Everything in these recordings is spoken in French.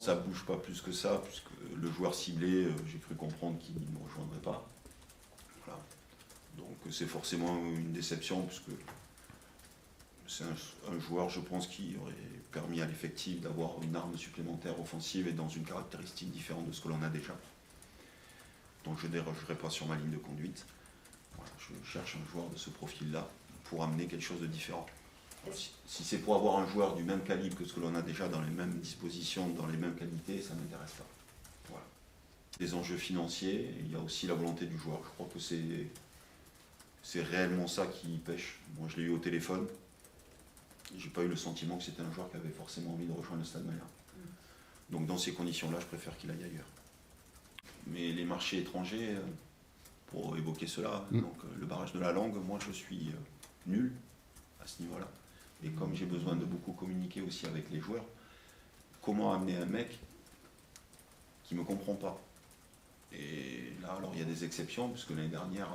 Ça bouge pas plus que ça, puisque le joueur ciblé, j'ai cru comprendre qu'il ne me rejoindrait pas. Voilà. Donc c'est forcément une déception, puisque c'est un joueur, je pense, qui aurait permis à l'effectif d'avoir une arme supplémentaire offensive et dans une caractéristique différente de ce que l'on a déjà. Donc je ne dérogerai pas sur ma ligne de conduite. Voilà, je cherche un joueur de ce profil-là pour amener quelque chose de différent. Si c'est pour avoir un joueur du même calibre que ce que l'on a déjà dans les mêmes dispositions, dans les mêmes qualités, ça ne m'intéresse pas. Voilà. Les enjeux financiers, il y a aussi la volonté du joueur. Je crois que c'est réellement ça qui pêche. Moi, je l'ai eu au téléphone. J'ai pas eu le sentiment que c'était un joueur qui avait forcément envie de rejoindre le Stade Malherbe. Donc dans ces conditions-là, je préfère qu'il aille ailleurs. Mais les marchés étrangers, pour évoquer cela, donc le barrage de la langue, moi je suis nul à ce niveau-là. Et comme j'ai besoin de beaucoup communiquer aussi avec les joueurs, comment amener un mec qui ne me comprend pas? Et là, alors il y a des exceptions, puisque l'année dernière,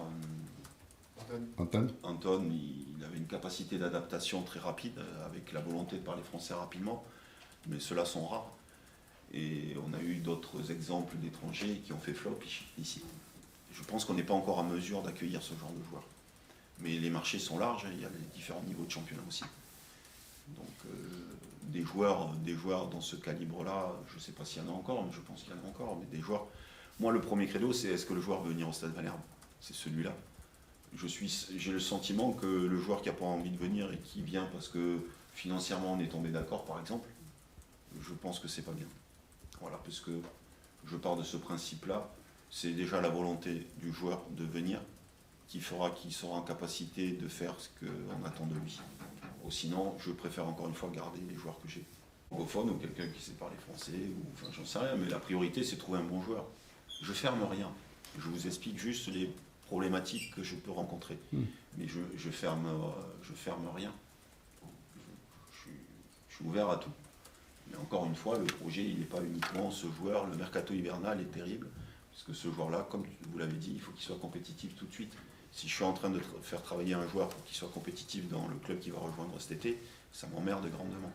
Anton, il avait une capacité d'adaptation très rapide, avec la volonté de parler français rapidement, mais ceux-là sont rares. Et on a eu d'autres exemples d'étrangers qui ont fait flop ici. Je pense qu'on n'est pas encore à mesure d'accueillir ce genre de joueurs. Mais les marchés sont larges, il y a les différents niveaux de championnat aussi. Donc des joueurs dans ce calibre-là, je ne sais pas s'il y en a encore, mais je pense qu'il y en a encore. Mais des joueurs. Moi, le premier credo, c'est est-ce que le joueur veut venir au Stade Malherbe? C'est celui-là. J'ai le sentiment que le joueur qui n'a pas envie de venir et qui vient parce que financièrement on est tombé d'accord, par exemple, je pense que c'est pas bien. Voilà, parce que je pars de ce principe-là, c'est déjà la volonté du joueur de venir qui fera qu'il sera en capacité de faire ce qu'on attend de lui. Ou sinon, je préfère encore une fois garder les joueurs que j'ai. Francophone ou quelqu'un qui sait parler français, ou enfin j'en sais rien, mais la priorité c'est de trouver un bon joueur. Je ferme rien. Je vous explique juste les problématiques que je peux rencontrer. Mais je ferme rien. Je suis ouvert à tout. Mais encore une fois, le projet, il n'est pas uniquement ce joueur. Le mercato hivernal est terrible, puisque ce joueur-là, comme vous l'avez dit, il faut qu'il soit compétitif tout de suite. Si je suis en train de faire travailler un joueur pour qu'il soit compétitif dans le club qui va rejoindre cet été, ça m'emmerde grandement.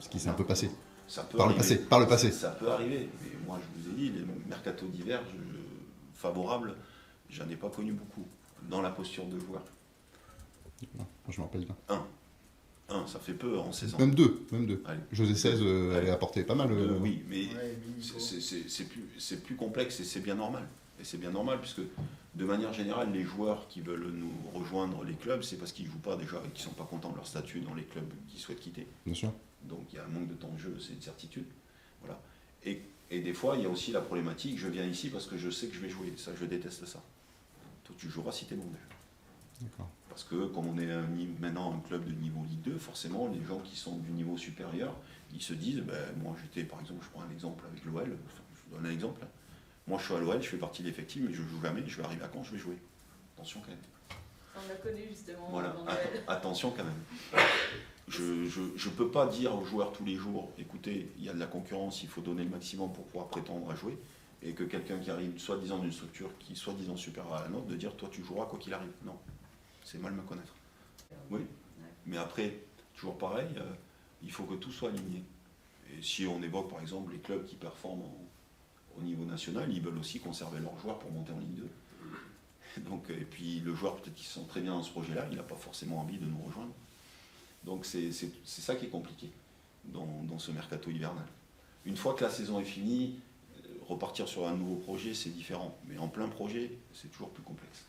Ce qui s'est un peu passé. Ça peut Par arriver. le passé. Ça peut arriver. Mais moi, je vous ai dit, les mercatos d'hiver favorables, j'en ai pas connu beaucoup dans la posture de joueur. Non, je me rappelle bien. Un, ça fait peu en 16 ans. Même deux. Allez. José 16 avait apporté pas mal. Oui, mais c'est plus complexe et c'est bien normal. Et c'est bien normal, puisque de manière générale, les joueurs qui veulent nous rejoindre les clubs, c'est parce qu'ils ne jouent pas déjà et qu'ils ne sont pas contents de leur statut dans les clubs qu'ils souhaitent quitter. Bien sûr. Donc il y a un manque de temps de jeu, c'est une certitude. Voilà. Et des fois, il y a aussi la problématique, je viens ici parce que je sais que je vais jouer. Ça, je déteste ça. Toi, tu joueras si t'es bon déjà. D'accord. Parce que comme on est maintenant un club de niveau Ligue 2, forcément, les gens qui sont du niveau supérieur, ils se disent, moi j'étais, par exemple, je prends un exemple avec l'OL, je vous donne un exemple. Moi je suis à l'OL, je fais partie de l'effectif, mais je joue jamais, je vais arriver à Caen, je vais jouer. Attention quand même. On l'a connu justement. Voilà, attention quand même. Je ne peux pas dire aux joueurs tous les jours, écoutez, il y a de la concurrence, il faut donner le maximum pour pouvoir prétendre à jouer, et que quelqu'un qui arrive soi-disant d'une structure qui est soi-disant supérieure à la nôtre, de dire toi tu joueras quoi qu'il arrive. Non, c'est mal me connaître. Oui, mais après, toujours pareil, il faut que tout soit aligné. Et si on évoque par exemple les clubs qui performent au niveau national, ils veulent aussi conserver leurs joueurs pour monter en Ligue 2. Donc, et puis le joueur peut-être qui se sent très bien dans ce projet-là, il n'a pas forcément envie de nous rejoindre. Donc c'est ça qui est compliqué dans ce mercato hivernal. Une fois que la saison est finie, repartir sur un nouveau projet, c'est différent. Mais en plein projet, c'est toujours plus complexe.